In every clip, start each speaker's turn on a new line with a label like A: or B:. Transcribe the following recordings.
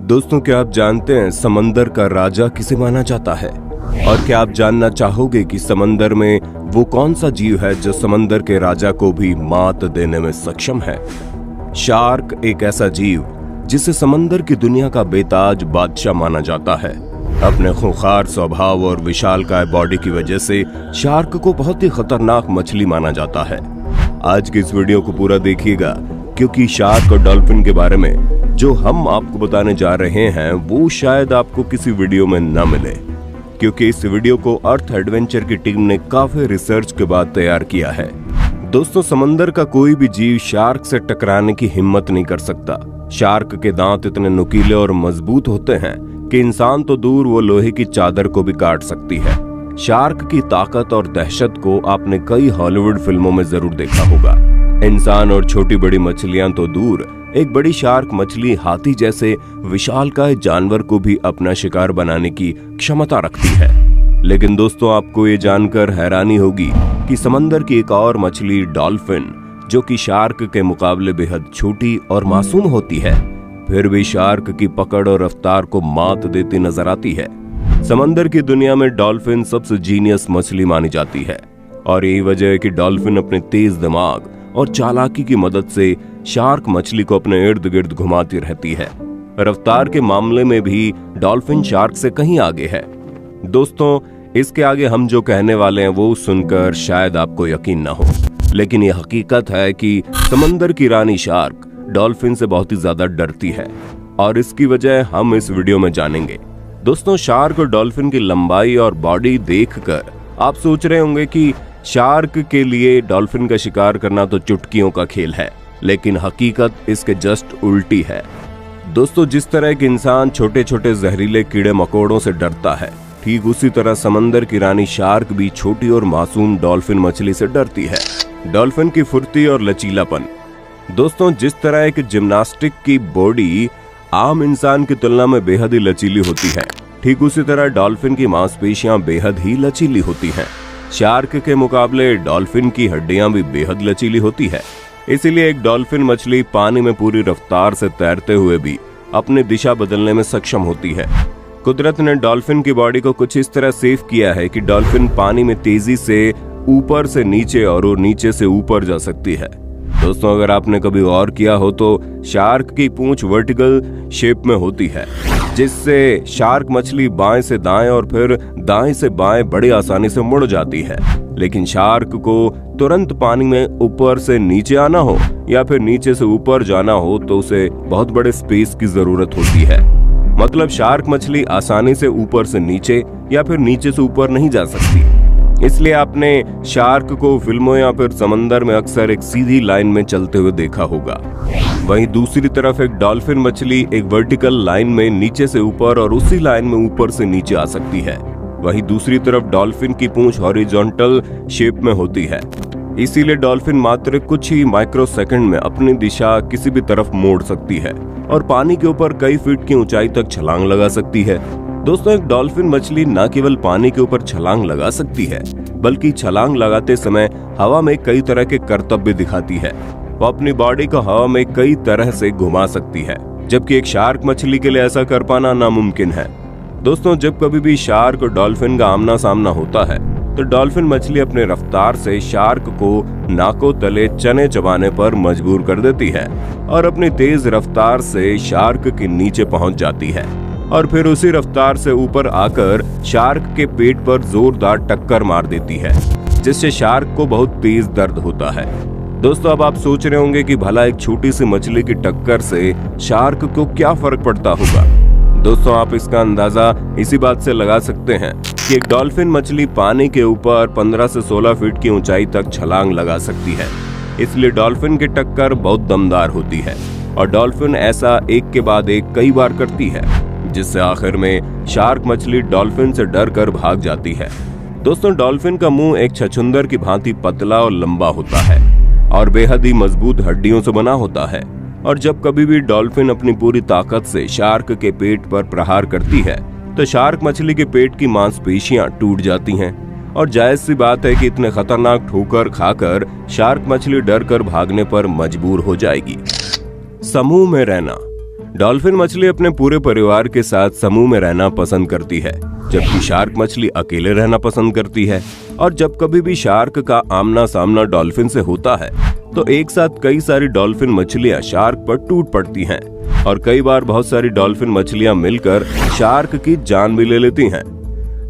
A: दोस्तों, क्या आप जानते हैं समंदर का राजा किसे माना जाता है? और क्या आप जानना चाहोगे कि समंदर में वो कौन सा जीव है जो समंदर के राजा को भी मात देने में सक्षम है? शार्क एक ऐसा जीव जिसे समंदर की दुनिया का बेताज बादशाह माना जाता है। अपने खूंखार स्वभाव और विशालकाय बॉडी की वजह से शार्क को बहुत ही खतरनाक मछली माना जाता है। आज की इस वीडियो को पूरा देखिएगा, क्योंकि शार्क और डॉल्फिन के बारे में जो हम आपको बताने जा रहे हैं वो शायद आपको किसी वीडियो में न मिले, क्योंकि इस वीडियो को अर्थ एडवेंचर की टीम ने काफी रिसर्च के बाद तैयार किया है। दोस्तों, समंदर का कोई भी जीव शार्क से टकराने की हिम्मत नहीं कर सकता। शार्क के दांत इतने नुकीले और मजबूत होते हैं कि इंसान तो दूर, वो लोहे की चादर को भी काट सकती है। शार्क की ताकत और दहशत को आपने कई हॉलीवुड फिल्मों में जरूर देखा होगा। इंसान और छोटी बड़ी मछलियां तो दूर, एक बड़ी शार्क मछली हाथी जैसे विशालकाय जानवर को भी अपना शिकार बनाने की क्षमता रखती है। लेकिन दोस्तों, आपको ये जानकर हैरानी होगी कि समंदर की एक और मछली डॉल्फिन, जो कि शार्क के मुकाबले बेहद छोटी और मासूम होती है, फिर भी शार्क की पकड़ और रफ्तार को मात देती नजर आती है। समंदर की दुनिया में डॉल्फिन सबसे जीनियस मछली मानी जाती है, और यही वजह है कि डॉल्फिन अपने तेज दिमाग और चालाकी की मदद से शार्क मछली को अपने इर्द गिर्द घुमाती रहती है। रफ्तार के मामले में भी डॉल्फिन शार्क से कहीं आगे है। दोस्तों, इसके आगे हम जो कहने वाले हैं वो सुनकर शायद आपको यकीन ना हो, लेकिन ये हकीकत है कि समंदर की रानी शार्क डॉल्फिन से बहुत ही ज्यादा डरती है, और इसकी वजह हम इस वीडियो में जानेंगे। दोस्तों, शार्क और डॉल्फिन की लंबाई और बॉडी देखकर आप सोच रहे होंगे कि शार्क के लिए डॉल्फिन का शिकार करना तो चुटकियों का खेल है, लेकिन हकीकत इसके जस्ट उल्टी है। दोस्तों, जिस तरह के इंसान छोटे छोटे जहरीले कीड़े मकोड़ों से डरता है, ठीक उसी तरह समंदर की रानी शार्क भी छोटी और मासूम डॉल्फिन मछली से डरती है। डॉल्फिन की फुर्ती और लचीलापन। दोस्तों, जिस तरह एक जिम्नास्टिक की बॉडी आम इंसान की तुलना में बेहद ही लचीली होती है, ठीक उसी तरह डॉल्फिन की मांसपेशियां बेहद ही लचीली होती हैं। शार्क के मुकाबले डॉल्फिन की हड्डियां भी बेहद लचीली होती है। इसीलिए एक डॉल्फिन मछली पानी में पूरी रफ्तार से तैरते हुए भी अपनी दिशा बदलने में सक्षम होती है। कुदरत ने डॉल्फिन की बॉडी को कुछ इस तरह सेव किया है कि डॉल्फिन पानी में तेजी से ऊपर से नीचे और नीचे से ऊपर जा सकती है। दोस्तों, अगर आपने कभी गौर किया हो तो शार्क की पूंछ वर्टिकल शेप में होती है, जिससे शार्क मछली बाएं से दाएं और फिर दाएं से बाएं बड़ी आसानी से मुड़ जाती है। लेकिन शार्क को तुरंत पानी में ऊपर से नीचे आना हो या फिर नीचे से ऊपर जाना हो तो उसे बहुत बड़े स्पेस की जरूरत होती है। मतलब शार्क मछली आसानी से ऊपर से नीचे या फिर नीचे से ऊपर नहीं जा सकती। इसलिए आपने शार्क को फिल्मों या फिर समंदर में अक्सर एक सीधी लाइन में चलते हुए देखा होगा। वहीं दूसरी तरफ एक डॉल्फिन मछली एक वर्टिकल लाइन में नीचे से ऊपर और उसी लाइन में ऊपर से नीचे आ सकती है। वहीं दूसरी तरफ डॉल्फिन की पूंछ हॉरिजॉन्टल शेप में होती है। इसीलिए डॉल्फिन मात्र कुछ ही माइक्रोसेकंड में अपनी दिशा किसी भी तरफ मोड़ सकती है और पानी के ऊपर कई फीट की ऊंचाई तक छलांग लगा सकती है। दोस्तों, एक डॉल्फिन मछली न केवल पानी के ऊपर छलांग लगा सकती है, बल्कि छलांग लगाते समय हवा में कई तरह के करतब भी दिखाती है। वो अपनी बॉडी को हवा में कई तरह से घुमा सकती है, जबकि एक शार्क मछली के लिए ऐसा कर पाना नामुमकिन है। दोस्तों, जब कभी भी शार्क और डॉल्फिन का आमना सामना होता है तो डॉल्फिन मछली अपने रफ्तार से शार्क को नाकों तले चने चबाने पर मजबूर कर देती है और अपनी तेज रफ्तार से शार्क के नीचे पहुंच जाती है, और फिर उसी रफ्तार से ऊपर आकर शार्क के पेट पर जोरदार टक्कर मार देती है, जिससे शार्क को बहुत तेज दर्द होता है। दोस्तों, अब आप सोच रहे होंगे कि भला एक छोटी सी मछली की टक्कर से शार्क को क्या फर्क पड़ता होगा। दोस्तों, आप इसका अंदाजा इसी बात से लगा सकते हैं कि एक डॉल्फिन मछली पानी के ऊपर 15 से 16 फीट की ऊंचाई तक छलांग लगा सकती है। इसलिए डॉल्फिन की टक्कर बहुत दमदार होती है, और डॉल्फिन ऐसा एक के बाद एक कई बार करती है, जिससे आखिर में शार्क मछली डॉल्फिन से डर कर भाग जाती है। दोस्तों, डॉल्फिन का मुंह एक छछूंदर की भांति पतला और लंबा होता है और बेहद ही मजबूत हड्डियों से बना होता है, और जब कभी भी डॉल्फिन अपनी पूरी ताकत से शार्क के पेट पर प्रहार करती है तो शार्क मछली के पेट की मांसपेशियां टूट जाती हैं, और जायज सी बात है कि इतने खतरनाक ठोकर खाकर शार्क मछली डर कर भागने पर मजबूर हो जाएगी। समूह में रहना। डॉल्फिन मछली अपने पूरे परिवार के साथ समूह में रहना पसंद करती है, जबकि शार्क मछली अकेले रहना पसंद करती है। और जब कभी भी शार्क का आमना सामना डॉल्फिन से होता है तो एक साथ कई सारी डॉल्फिन मछलियां शार्क पर टूट पड़ती हैं और कई बार बहुत सारी डॉल्फिन मछलियां मिलकर शार्क की जान भी ले लेती हैं।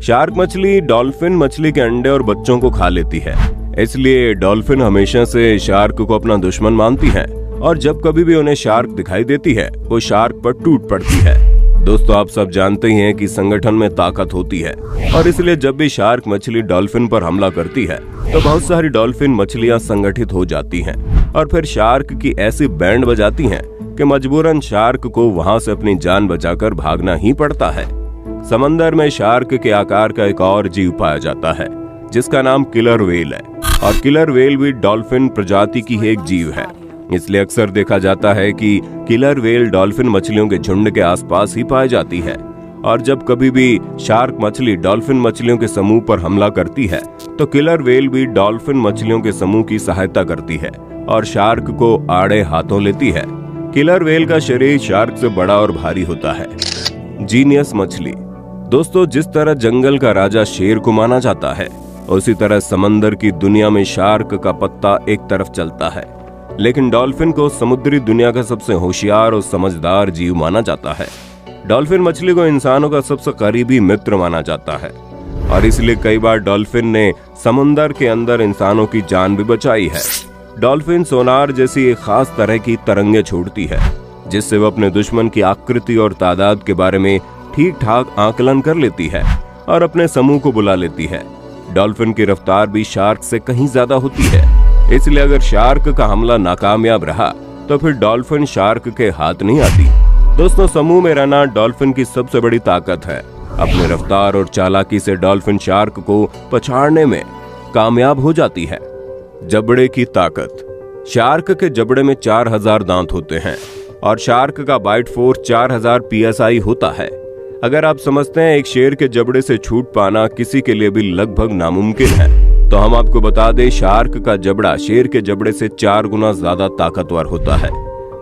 A: शार्क मछली डॉल्फिन मछली के अंडे और बच्चों को खा लेती है, इसलिए डॉल्फिन हमेशा से शार्क को अपना दुश्मन मानती है और जब कभी भी उन्हें शार्क दिखाई देती है वो शार्क पर टूट पड़ती है। दोस्तों, आप सब जानते ही हैं कि संगठन में ताकत होती है और इसलिए जब भी शार्क मछली डॉल्फिन पर हमला करती है तो बहुत सारी डॉल्फिन मछलियां संगठित हो जाती हैं और फिर शार्क की ऐसी बैंड बजाती हैं कि मजबूरन शार्क को वहां से अपनी जान बचाकर भागना ही पड़ता है। समंदर में शार्क के आकार का एक और जीव पाया जाता है जिसका नाम किलर व्हेल है और किलर व्हेल भी डॉल्फिन प्रजाति की एक जीव है। इसलिए अक्सर देखा जाता है कि किलर व्हेल डॉल्फिन मछलियों के झुंड के आसपास ही पाई जाती है और जब कभी भी शार्क मछली डॉल्फिन मछलियों के समूह पर हमला करती है तो किलर व्हेल भी डॉल्फिन मछलियों के समूह की सहायता करती है और शार्क को आड़े हाथों लेती है। किलर व्हेल का शरीर शार्क से बड़ा और भारी होता है। जीनियस मछली। दोस्तों, जिस तरह जंगल का राजा शेर को माना जाता है उसी तरह समंदर की दुनिया में शार्क का पत्ता एक तरफ चलता है, लेकिन डॉल्फिन को समुद्री दुनिया का सबसे होशियार और समझदार जीव माना जाता है। डॉल्फिन मछली को इंसानों का सबसे करीबी मित्र माना जाता है और इसलिए कई बार डॉल्फिन ने समुद्र के अंदर इंसानों की जान भी बचाई है। डॉल्फिन सोनार जैसी एक खास तरह की तरंगे छोड़ती है जिससे वो अपने दुश्मन की आकृति और तादाद के बारे में ठीक ठाक आकलन कर लेती है और अपने समूह को बुला लेती है। डॉल्फिन की रफ्तार भी शार्क से कहीं ज्यादा होती है, इसलिए अगर शार्क का हमला नाकामयाब रहा तो फिर डॉल्फिन शार्क के हाथ नहीं आती। दोस्तों, समूह में रहना डॉल्फिन की सबसे बड़ी ताकत है। अपनी रफ्तार और चालाकी से डॉल्फिन शार्क को पछाड़ने में कामयाब हो जाती है। जबड़े की ताकत। शार्क के जबड़े में 4000 दांत होते हैं और शार्क का बाइट फोर्स 4000 PSI होता है। अगर आप समझते हैं एक शेर के जबड़े से छूट पाना किसी के लिए भी लगभग नामुमकिन है, तो हम आपको बता दें शार्क का जबड़ा शेर के जबड़े से 4 गुना ज्यादा ताकतवर होता है।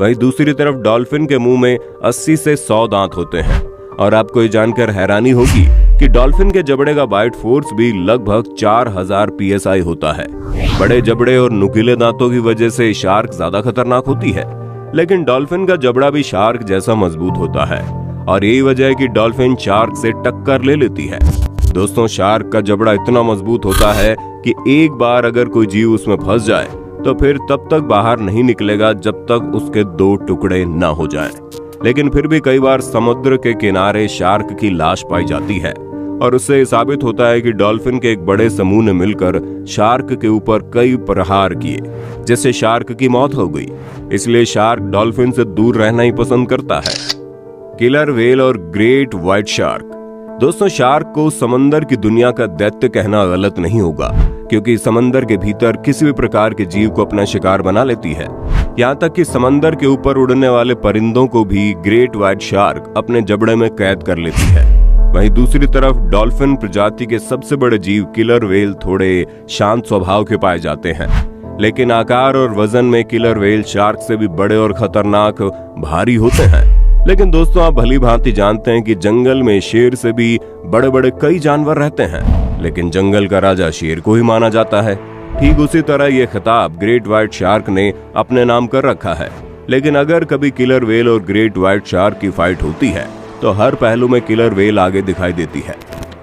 A: वहीं दूसरी तरफ डॉल्फिन के मुंह में 80 से 100 दांत होते हैं और आपको ये जानकर हैरानी होगी कि डॉल्फिन के जबड़े का बाइट फोर्स भी लगभग 4000 PSI होता है। बड़े जबड़े और नुकीले दांतों की वजह से शार्क ज्यादा खतरनाक होती है, लेकिन डॉल्फिन का जबड़ा भी शार्क जैसा मजबूत होता है और यही वजह है कि डॉल्फिन शार्क से टक्कर ले लेती है। दोस्तों, शार्क का जबड़ा इतना मजबूत होता है कि एक बार अगर कोई जीव उसमें फंस जाए तो फिर तब तक बाहर नहीं निकलेगा जब तक उसके 2 टुकड़े न हो जाएं। लेकिन फिर भी कई बार समुद्र के किनारे शार्क की लाश पाई जाती है और उससे साबित होता है कि डॉल्फिन के एक बड़े समूह ने मिलकर शार्क के ऊपर कई प्रहार किए, जिससे शार्क की मौत हो गई। इसलिए शार्क डॉल्फिन से दूर रहना ही पसंद करता है। किलर व्हेल और ग्रेट व्हाइट शार्क। दोस्तों, शार्क को समंदर की दुनिया का दैत्य कहना गलत नहीं होगा, क्योंकि समंदर के भीतर किसी भी प्रकार के जीव को अपना शिकार बना लेती है। यहाँ तक कि समंदर के ऊपर उड़ने वाले परिंदों को भी ग्रेट व्हाइट शार्क अपने जबड़े में कैद कर लेती है। वहीं दूसरी तरफ डॉल्फिन प्रजाति के सबसे बड़े जीव किलर व्हेल थोड़े शांत स्वभाव के पाए जाते हैं, लेकिन आकार और वजन में किलर व्हेल शार्क से भी बड़े और खतरनाक भारी होते हैं। लेकिन दोस्तों, आप भली भांति जानते हैं कि जंगल में शेर से भी बड़े बड़े कई जानवर रहते हैं, लेकिन जंगल का राजा शेर को ही माना जाता है। ठीक उसी तरह ये खिताब ग्रेट व्हाइट शार्क ने अपने नाम कर रखा है। लेकिन अगर कभी किलर व्हेल और ग्रेट व्हाइट शार्क की फाइट होती है तो हर पहलू में किलर व्हेल आगे दिखाई देती है।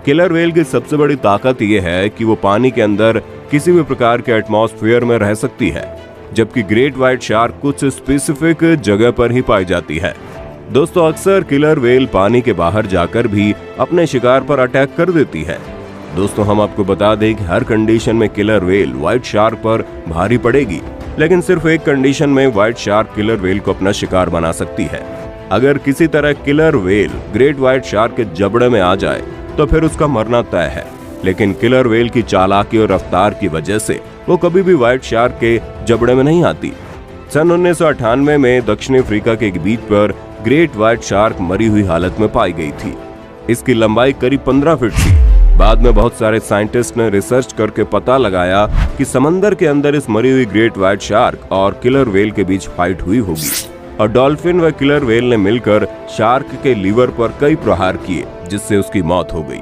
A: किलर व्हेल की सबसे बड़ी ताकत यह है कि वो पानी के अंदर किसी भी प्रकार के एटमॉस्फेयर में रह सकती है, जबकि ग्रेट व्हाइट शार्क कुछ स्पेसिफिक जगह पर ही पाई जाती है। दोस्तों, अक्सर किलर व्हेल पानी के बाहर जाकर भी अपने शिकार पर अटैक कर देती है। दोस्तों, हम आपको बता दें कि हर कंडीशन में किलर व्हेल व्हाइट शार्क पर भारी पड़ेगी, लेकिन सिर्फ एक कंडीशन में व्हाइट शार्क किलर व्हेल को अपना शिकार बना सकती है। अगर किसी तरह killer whale great white shark के जबड़े में आ जाए तो फिर उसका मरना तय है। लेकिन किलर व्हेल की चालाकी और रफ्तार की वजह से वो कभी भी व्हाइट शार्क के जबड़े में नहीं आती। सन 1998 में दक्षिण अफ्रीका के एक बीच पर ग्रेट व्हाइट शार्क मरी हुई हालत में पाई गई थी। इसकी लंबाई करीब 15 फीट थी। बाद में बहुत सारे साइंटिस्ट ने रिसर्च करके पता लगाया कि समंदर के अंदर इस मरी हुई ग्रेट व्हाइट शार्क और किलर व्हेल के बीच फाइट हुई होगी। और डॉल्फिन व किलर व्हेल ने मिलकर शार्क के लीवर पर कई प्रहार किए, जिससे उसकी मौत हो गई।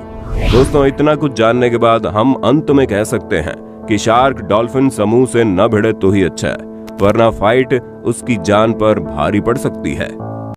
A: दोस्तों, इतना कुछ जानने के बाद हम अंत में कह सकते हैं कि शार्क डॉल्फिन समूह से न भिड़े तो ही अच्छा है, वरना फाइट उसकी जान पर भारी पड़ सकती है।